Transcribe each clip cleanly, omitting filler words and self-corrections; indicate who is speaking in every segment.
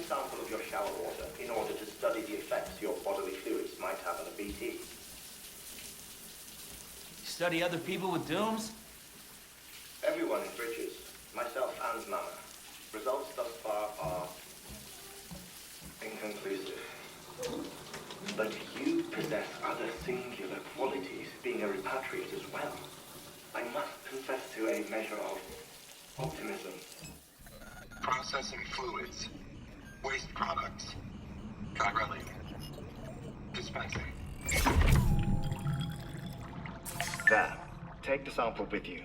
Speaker 1: sample of your shower water in order to study the effects your bodily fluids might have on a BT.
Speaker 2: Study other people with dooms?
Speaker 1: Everyone in Bridges, myself and Mama. Results thus far are inconclusive. But you possess other singular qualities, being a repatriate as well. I must confess to a measure of optimism.
Speaker 3: Processing fluids. Waste products. Dry dispensing.
Speaker 1: There. Take the sample with you.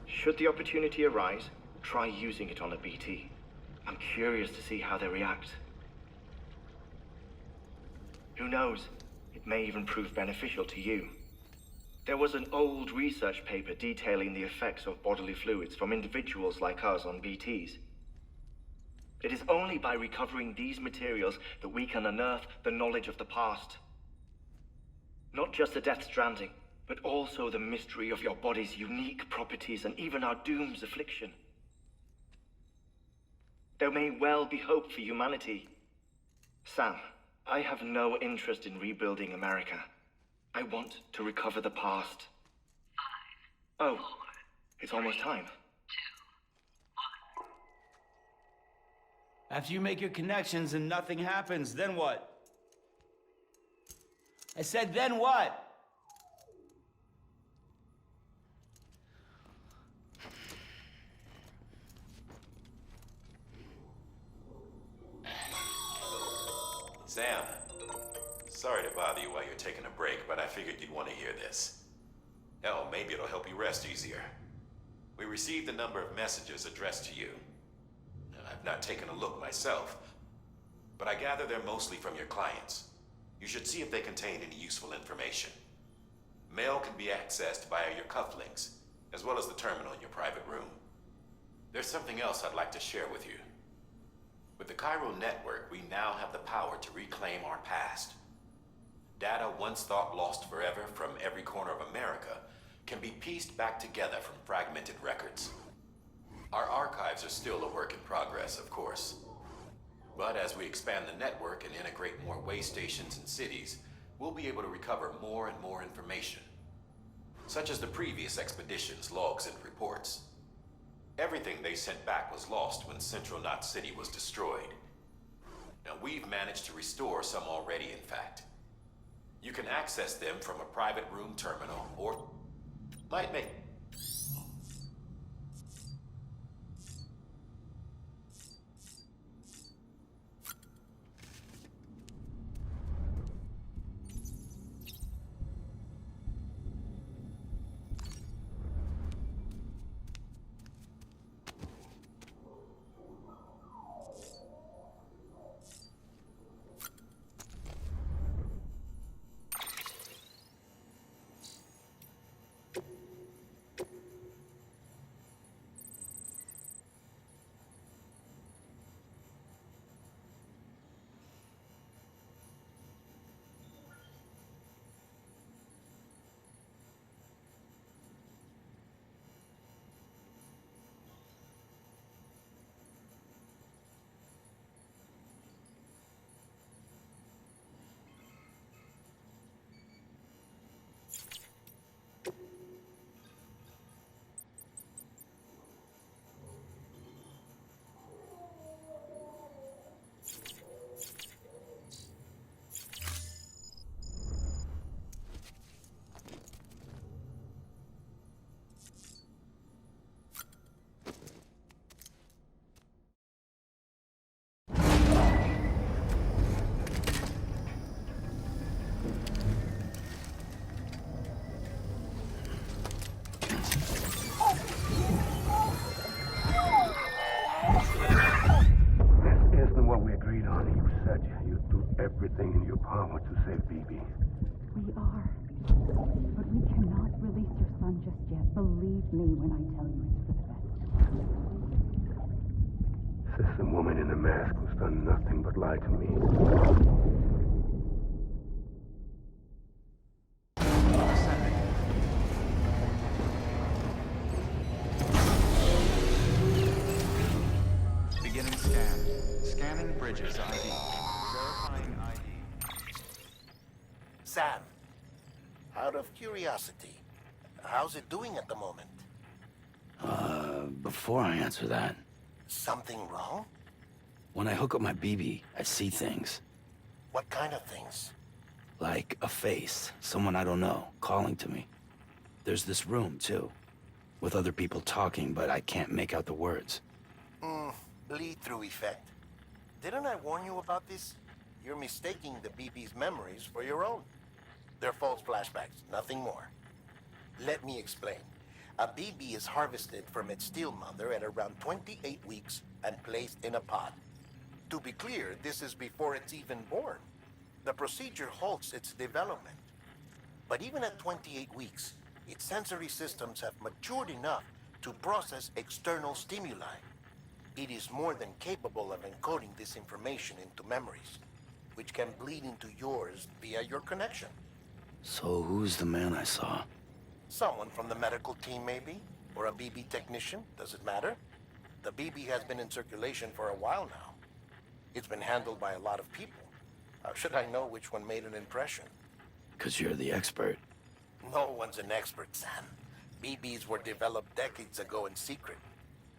Speaker 1: Should the opportunity arise, try using it on a BT. I'm curious to see how they react. Who knows? It may even prove beneficial to you. There was an old research paper detailing the effects of bodily fluids from individuals like us on BTs. It is only by recovering these materials that we can unearth the knowledge of the past. Not just the Death Stranding, but also the mystery of your body's unique properties and even our doom's affliction. There may well be hope for humanity. Sam, I have no interest in rebuilding America. I want to recover the past.
Speaker 4: 5,
Speaker 1: Oh,
Speaker 4: 4,
Speaker 1: it's almost time.
Speaker 4: 2, 1.
Speaker 2: After you make your connections and nothing happens, then what? I said, then what?
Speaker 5: Sam, sorry to bother you while you're taking a break, but I figured you'd want to hear this. Hell, maybe it'll help you rest easier. We received a number of messages addressed to you. I've not taken a look myself, but I gather they're mostly from your clients. You should see if they contain any useful information. Mail can be accessed via your cufflinks, as well as the terminal in your private room. There's something else I'd like to share with you. With the Cairo network, we now have the power to reclaim our past. Data once thought lost forever from every corner of America can be pieced back together from fragmented records. Our archives are still a work in progress, of course. But as we expand the network and integrate more way stations and cities, we'll be able to recover more and more information, such as the previous expedition's logs and reports. Everything they sent back was lost when Central Knot City was destroyed. Now, we've managed to restore some already, in fact. You can access them from a private room terminal, or might make...
Speaker 6: Everything in your power to save Bibi.
Speaker 7: We are. But we cannot release your son just yet. Believe me when I tell you it's for the best.
Speaker 6: Says the woman in the mask who's done nothing but lie to me.
Speaker 8: Beginning scan. Scanning Sam, out of curiosity, how's it doing at the moment?
Speaker 9: Before I answer that,
Speaker 8: Something wrong?
Speaker 9: when I hook up my BB, I see things.
Speaker 8: What kind of things?
Speaker 9: Like a face, someone I don't know, calling to me. There's this room, too, with other people talking, but I can't make out the words.
Speaker 8: Bleed-through effect. Didn't I warn you about this? You're mistaking the BB's memories for your own. They're false flashbacks, nothing more. Let me explain. A BB is harvested from its steel mother at around 28 weeks and placed in a pod. To be clear, this is before it's even born. The procedure halts its development. But even at 28 weeks, its sensory systems have matured enough to process external stimuli. It is more than capable of encoding this information into memories, which can bleed into yours via your connection.
Speaker 9: So who's the man I saw?
Speaker 8: Someone from the medical team, maybe? Or a BB technician, does it matter? The BB has been in circulation for a while now. It's been handled by a lot of people. How should I know which one made an impression?
Speaker 9: 'Cause you're the expert.
Speaker 8: No one's an expert, Sam. BBs were developed decades ago in secret.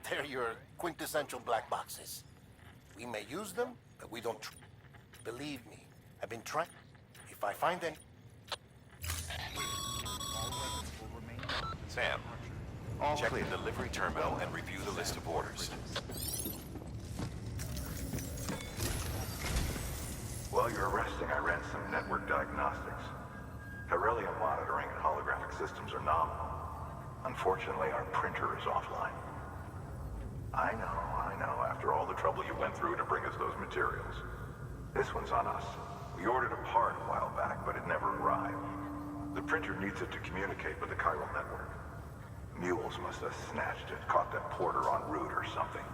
Speaker 8: They're your quintessential black boxes. We may use them, but we don't... Believe me, I've been trying... If I find any...
Speaker 5: Sam, check the delivery terminal and review the list of orders.
Speaker 10: While you're resting, I ran some network diagnostics. Beryllium monitoring and holographic systems are nominal. Unfortunately, our printer is offline. I know, after all the trouble you went through to bring us those materials. This one's on us. We ordered a part a while back, but it never arrived. The printer needs it to communicate with the chiral network. Mules must have snatched it, caught that porter en route or something.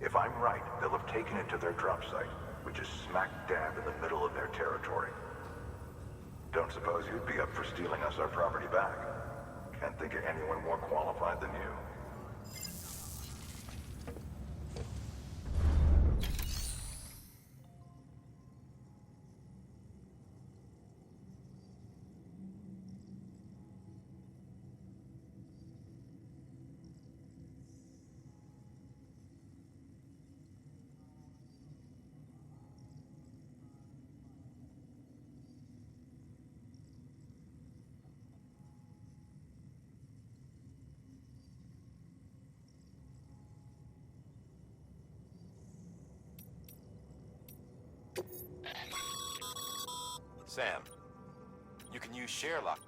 Speaker 10: If I'm right, they'll have taken it to their drop site, which is smack dab in the middle of their territory. Don't suppose you'd be up for stealing us our property back? Can't think of anyone more qualified than you.
Speaker 5: Sam, you can use share lock.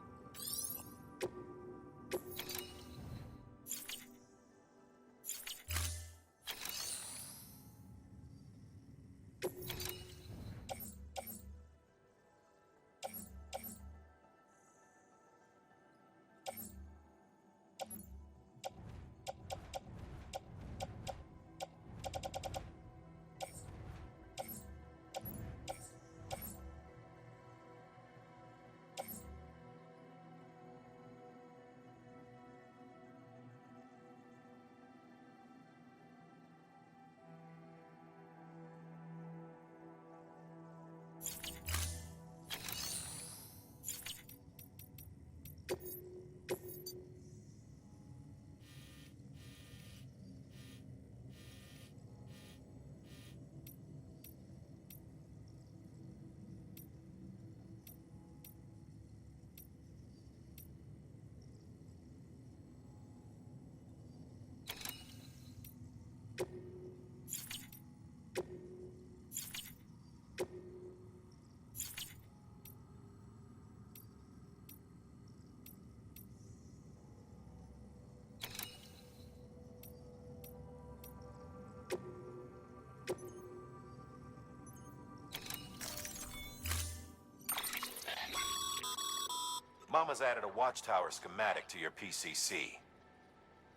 Speaker 5: Mama's added a watchtower schematic to your PCC.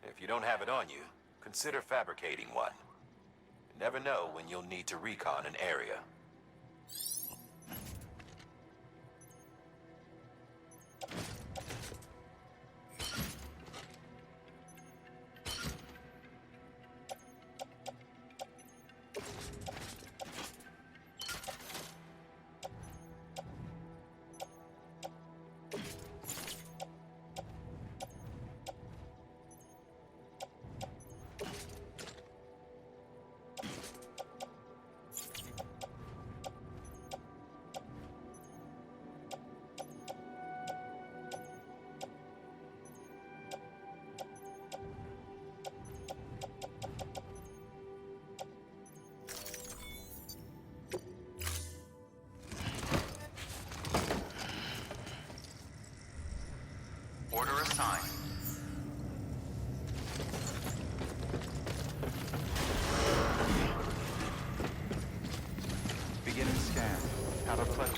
Speaker 5: If you don't have it on you, consider fabricating one. You never know when you'll need to recon an area.
Speaker 10: sign. Beginning scan. Have a pleasure.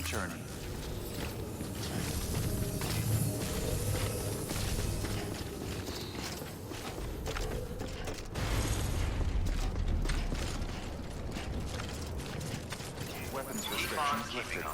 Speaker 10: Journey. Weapons restrictions lifted.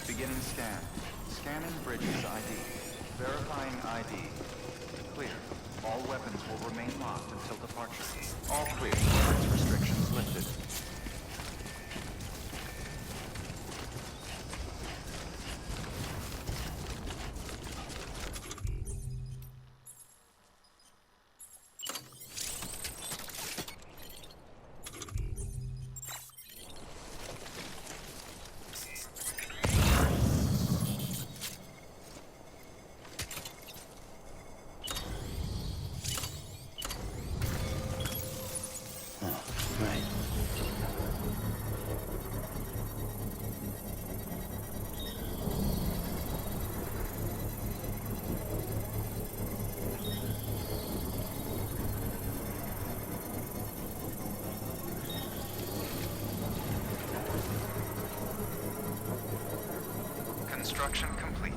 Speaker 10: Beginning scan. Scanning bridges ID. Verifying ID. Clear. All weapons will remain locked until departure. All clear. Weapons restrictions lifted. Construction complete.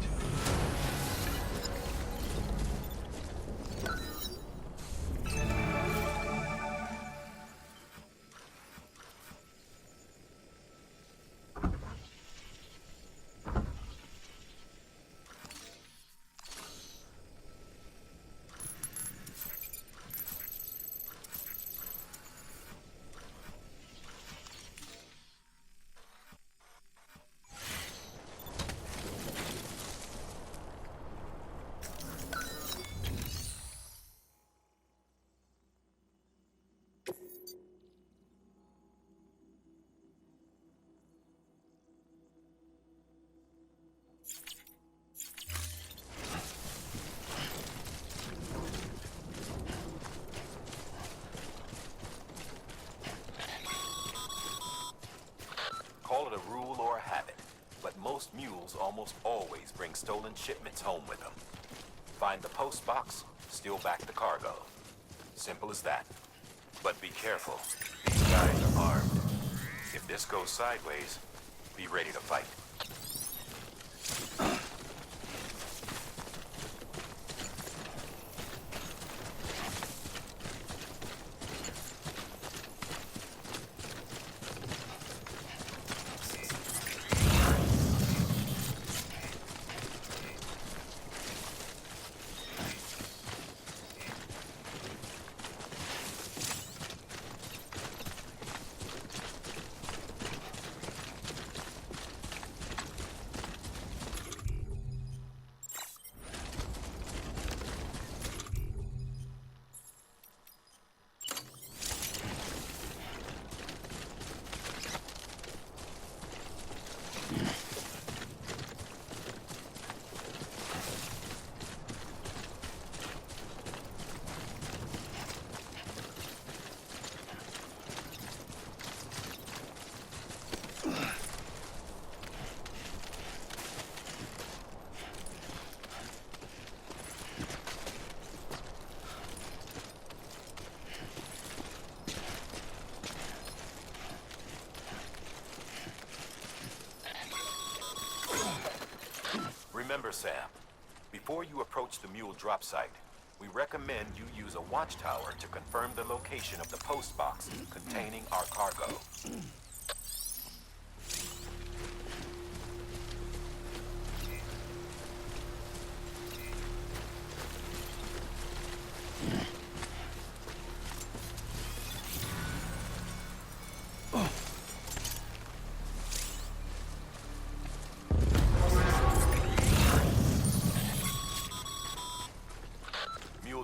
Speaker 5: Call it a rule or a habit, but most mules almost always bring stolen shipments home with them. Find the post box, steal back the cargo. Simple as that. But be careful. These guys are armed. If this goes sideways, be ready to fight. Remember, Sam, before you approach the mule drop site, we recommend you use a watchtower to confirm the location of the post box containing our cargo.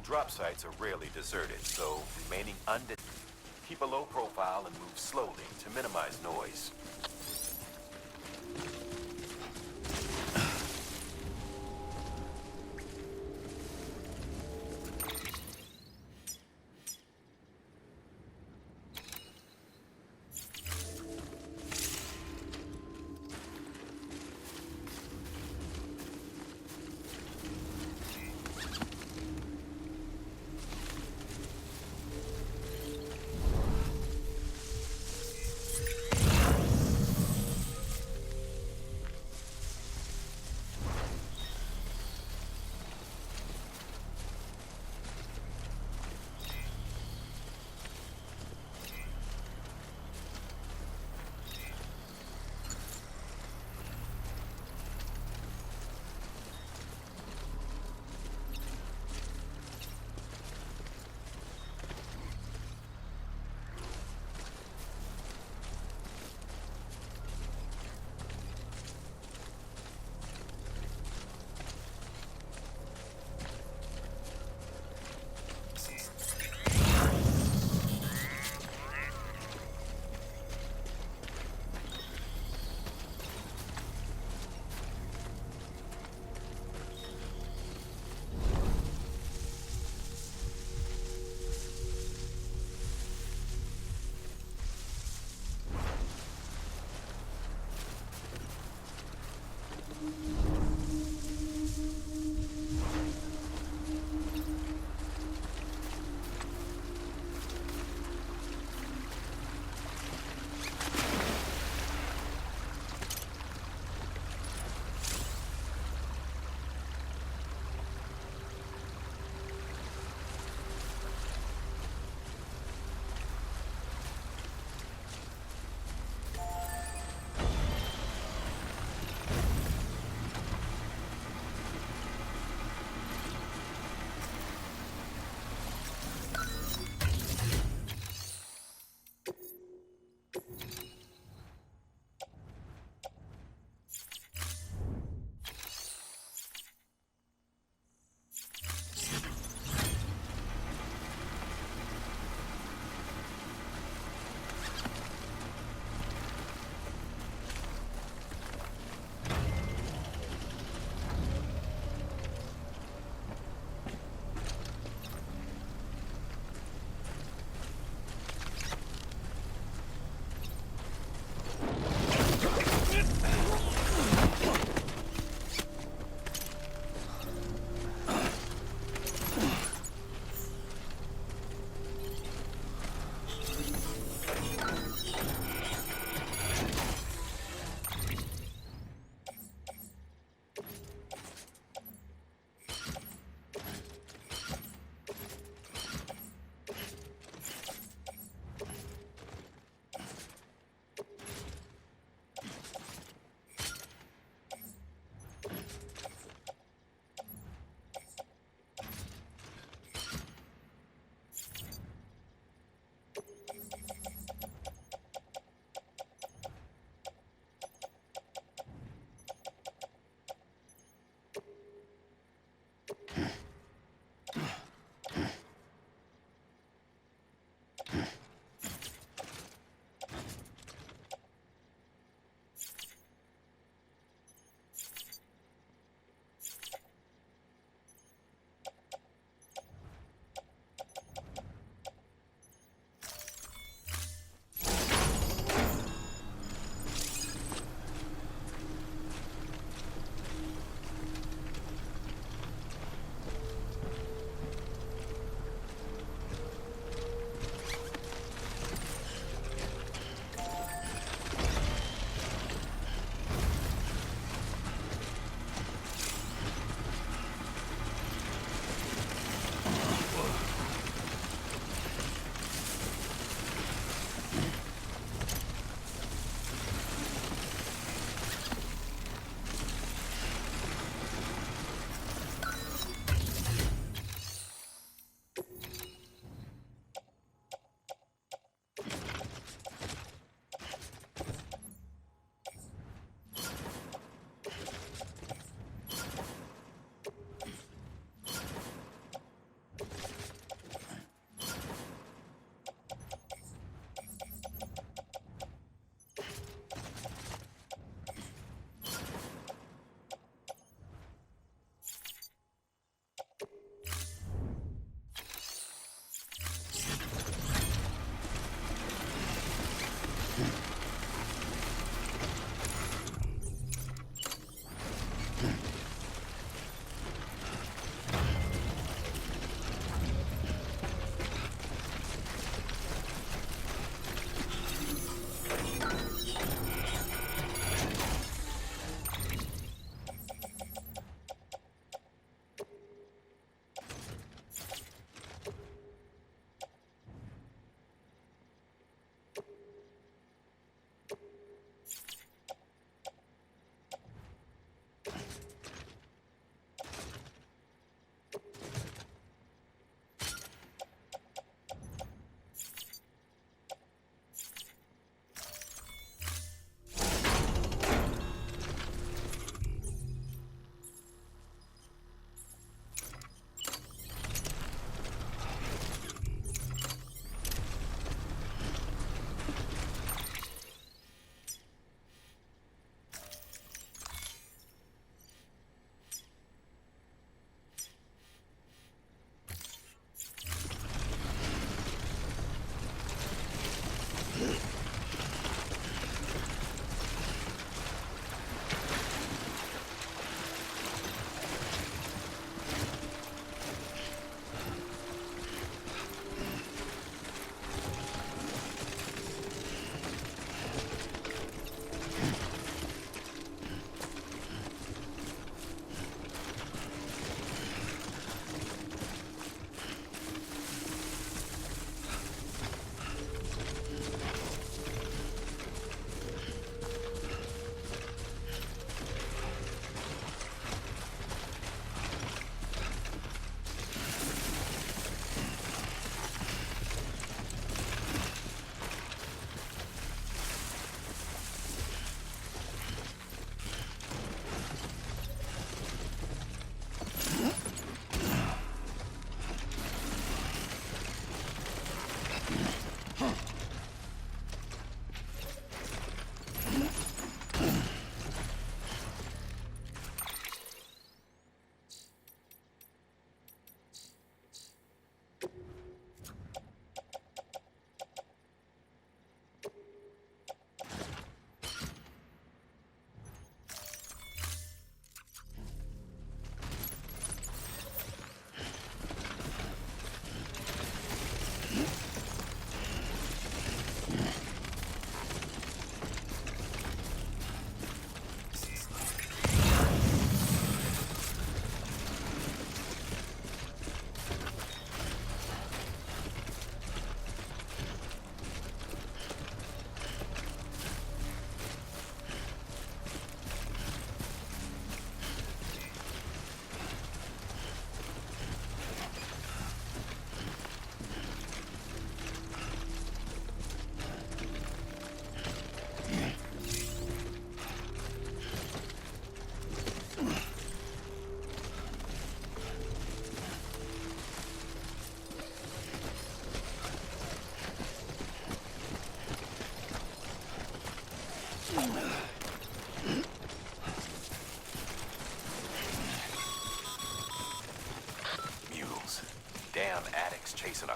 Speaker 5: Drop sites are rarely deserted, so remaining undetected. Keep a low profile and move slowly to minimize noise.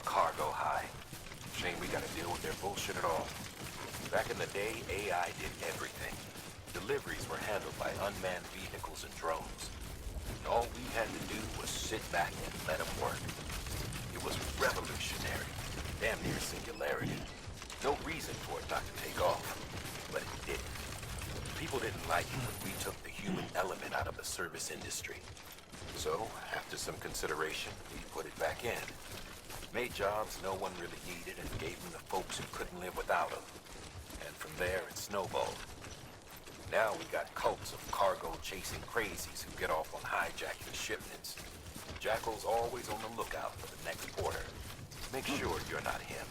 Speaker 11: cargo high. Shame we gotta deal with their bullshit at all. Back in the day, AI did everything. Deliveries were handled by unmanned vehicles and drones. And all we had to do was sit back and let them work. It was revolutionary, damn near singularity. No reason for it not to take off, but it didn't. People didn't like it when we took the human element out of the service industry. So, after some consideration, we put it back in. Made jobs no one really needed and gave them to folks who couldn't live without them. And from there, it snowballed. Now we got cults of cargo-chasing crazies who get off on hijacking shipments. Jackal's always on the lookout for the next order. Make sure you're not him.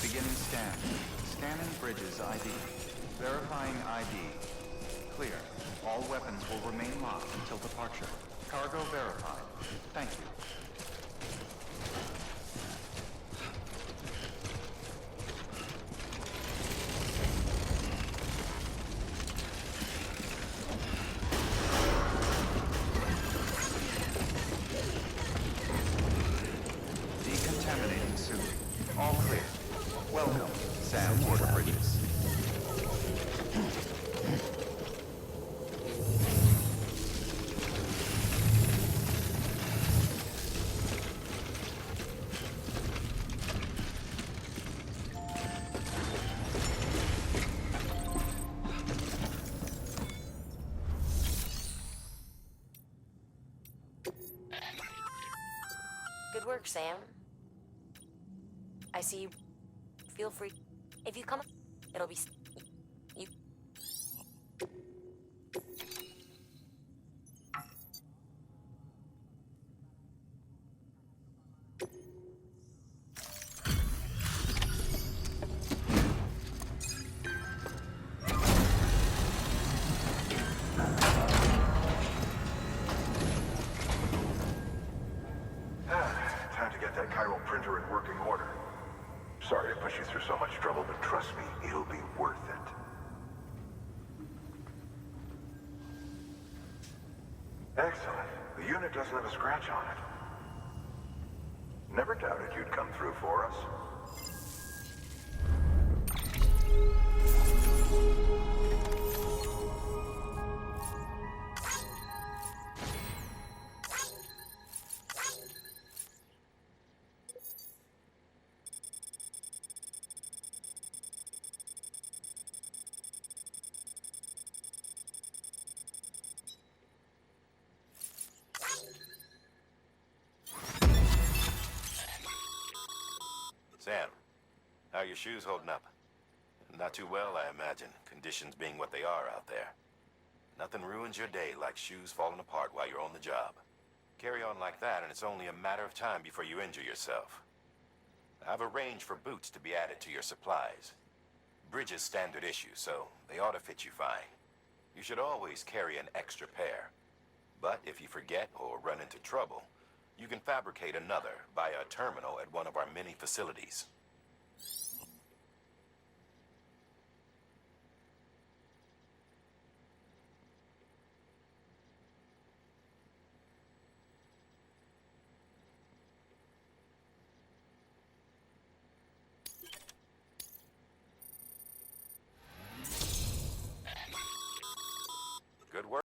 Speaker 12: Beginning scan. Scanning bridges ID. Verifying ID. Clear. All weapons will remain locked until departure. Cargo verified. Thank you. Decontaminating suit. All clear. Welcome, Sam Border Bridges.
Speaker 13: Good work, Sam. I see you. Feel free. If you come, it'll be you.
Speaker 10: Time to get that chiral printer in working order. Sorry to push you through so much trouble, but trust me, it'll be worth it. Excellent. The unit doesn't have a scratch on it. Never doubted you'd come through for us.
Speaker 11: Sam, how are your shoes holding up? Not too well, I imagine, conditions being what they are out there. Nothing ruins your day like shoes falling apart while you're on the job. Carry on like that, and it's only a matter of time before you injure yourself. I've arranged for boots to be added to your supplies. Bridges standard issue, so they ought to fit you fine. You should always carry an extra pair. But if you forget or run into trouble, you can fabricate another via a terminal at one of our many facilities.